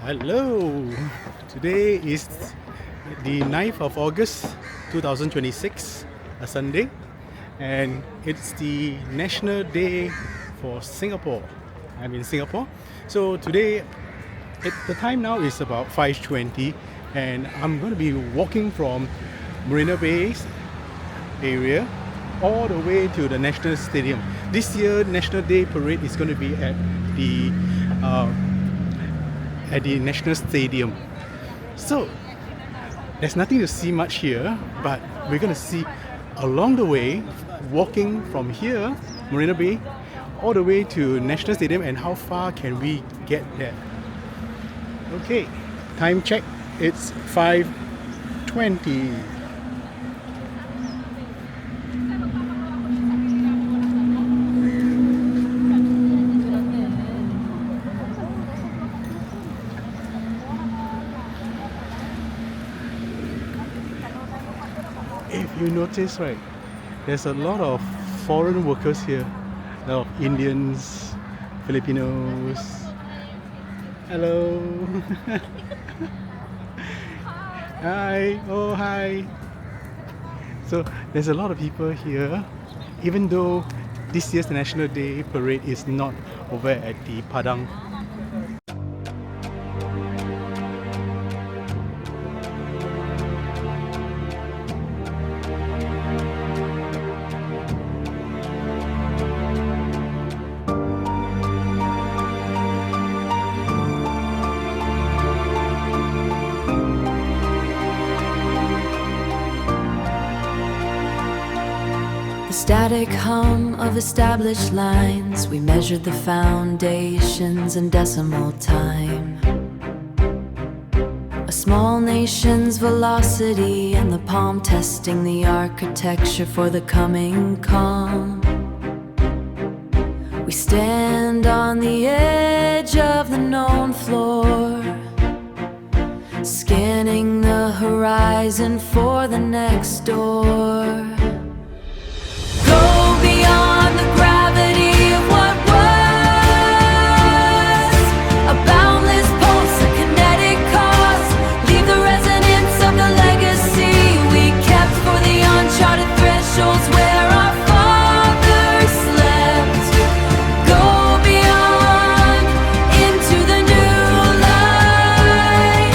Hello! Today is the 9th of August 2026, a Sunday, and it's the National Day for Singapore. I'm in Singapore. So today, the time now is about 5:20, and I'm going to be walking from Marina Bay area all the way to the National Stadium. This year, National Day Parade is going to be at the National Stadium. So there's nothing to see much here, but we're going to see along the way, walking from here, Marina Bay, all the way to National Stadium, and how far can we get there. Okay, time check, it's 5:20. If you notice, right, there's a lot of foreign workers here, a lot of Indians, Filipinos. Hello. Hi. Oh, hi. So there's a lot of people here, even though this year's National Day Parade is not over at the Padang. The static hum of established lines. We measured the foundations in decimal time. A small nation's velocity and the palm testing the architecture for the coming calm. We stand on the edge of the known floor, scanning the horizon for the next door. Beyond the gravity of what was, a boundless pulse, a kinetic cause. Leave the resonance of the legacy we kept for the uncharted thresholds where our fathers slept. Go beyond into the new light,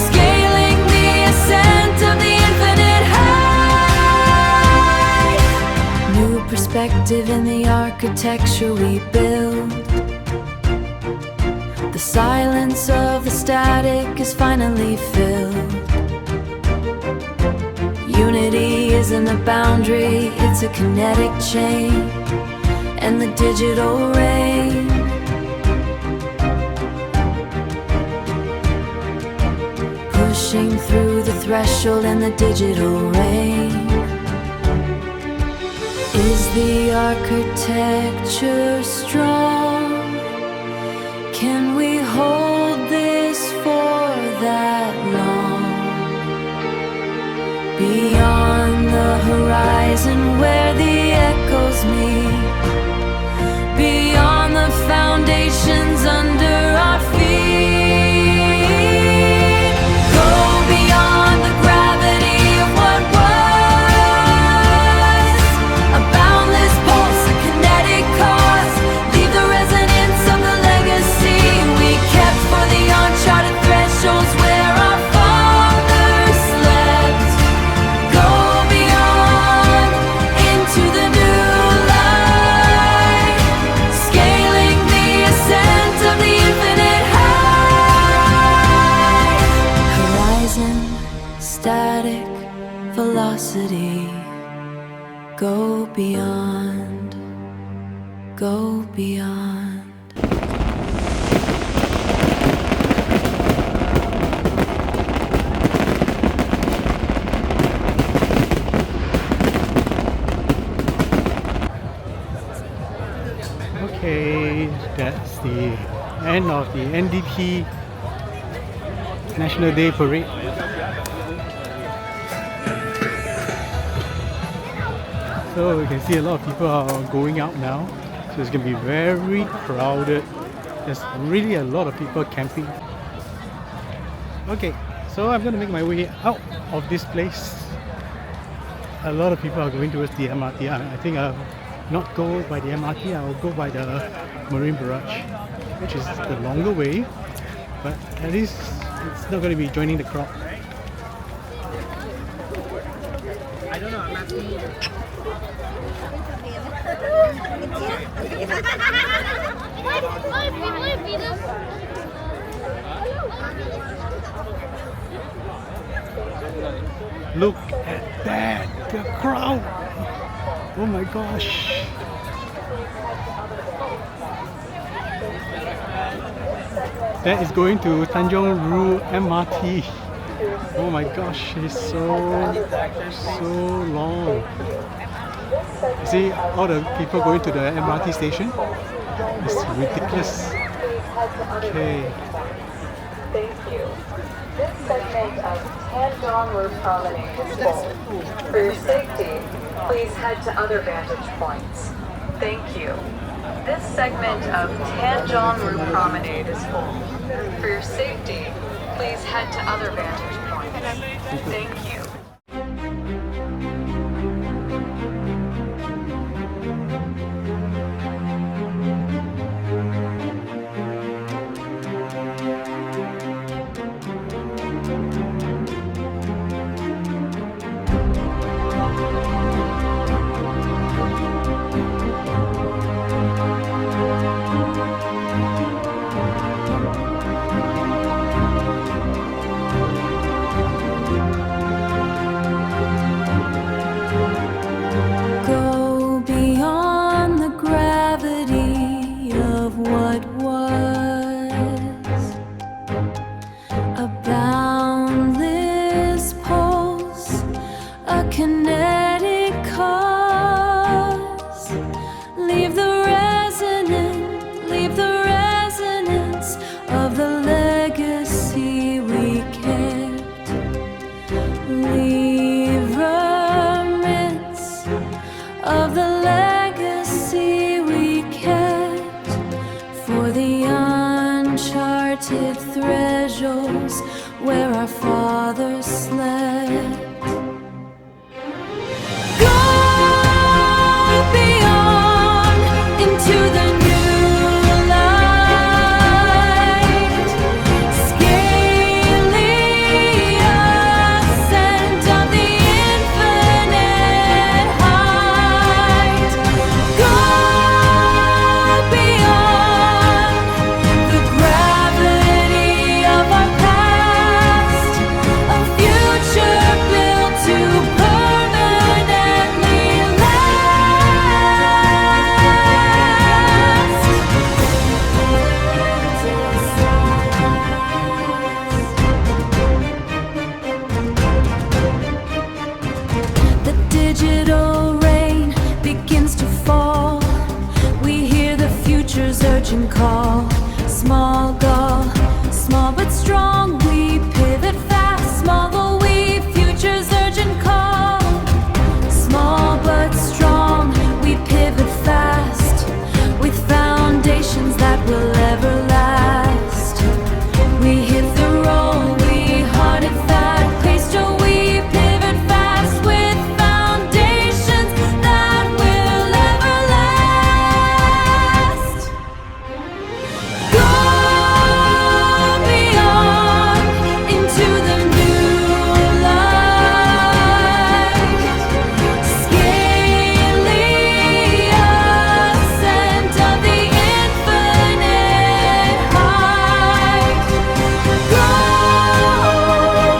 scaling the ascent of the infinite height. New perspective in the architecture we build. The silence of the static is finally filled. Unity isn't a boundary, it's a kinetic chain, and the digital rain. Pushing through the threshold and the digital rain. Is the architecture strong? Can we hold this for that long? Beyond the horizon where the echoes meet, beyond the foundations under our feet. Go beyond the gravity of what was, a boundless pulse, a kinetic cause. Leave the resonance of the legacy we kept for the uncharted thresholds where our fathers slept. Go beyond into the new light, scaling the ascent of the infinite height. Horizon, static, velocity. Go beyond, go beyond. Okay, that's the end of the NDP National Day Parade. So you can see a lot of people are going out now. So it's going to be very crowded. There's really a lot of people camping. Okay, so I'm going to make my way out of this place. A lot of people are going towards the MRT. I think I'll not go by the MRT, I'll go by the Marine Barrage, which is the longer way, but at least it's not going to be joining the crowd. I don't know, I'm asking you. Look at that, the crowd! Oh my gosh! That is going to Tanjong Rhu MRT. Oh my gosh, it's so long. You see all the people going to the MRT station? It's ridiculous. Okay. Thank you. This segment of Tanjong Rhu Promenade is full. For your safety, please head to other vantage points. Thank you. This segment of Tanjong Rhu Promenade is full. For your safety, please head to other vantage points. Thank you. Go beyond the gravity of what was, a boundless pulse, a kinetic cause. Leave the resonance of the legacy we kept. Leave remnants of the legacy we kept for the uncharted thresholds where our fathers slept. Go beyond into the new light, scaling ascent of the infinite height. Go beyond the gravity of our past, a future built to permanently last. The digital rain begins to fall. We hear the future's urgent call. Small gull, small but strong. We pivot fast. Small but we, future's urgent call. Small but strong. We pivot fast with foundations that will ever last. We hit the roll. We hard and fat. Pace till we pivot fast with foundations that will ever last. Go beyond into the new light, scaling ascent of the infinite height. Go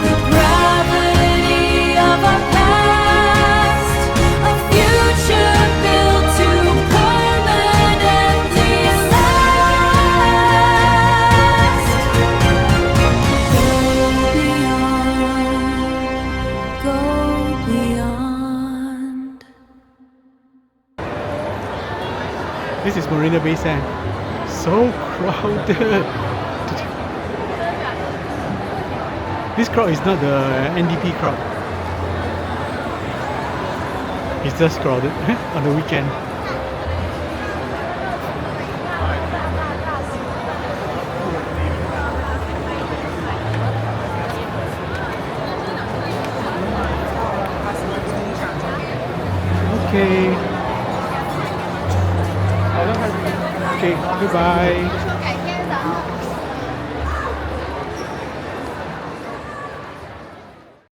the gravity of our past, a future built to permanently last. Go beyond. This is Marina Bay Sand. So crowded. This crowd is not the NDP crowd. It's just crowded on the weekend. Okay. Okay, goodbye.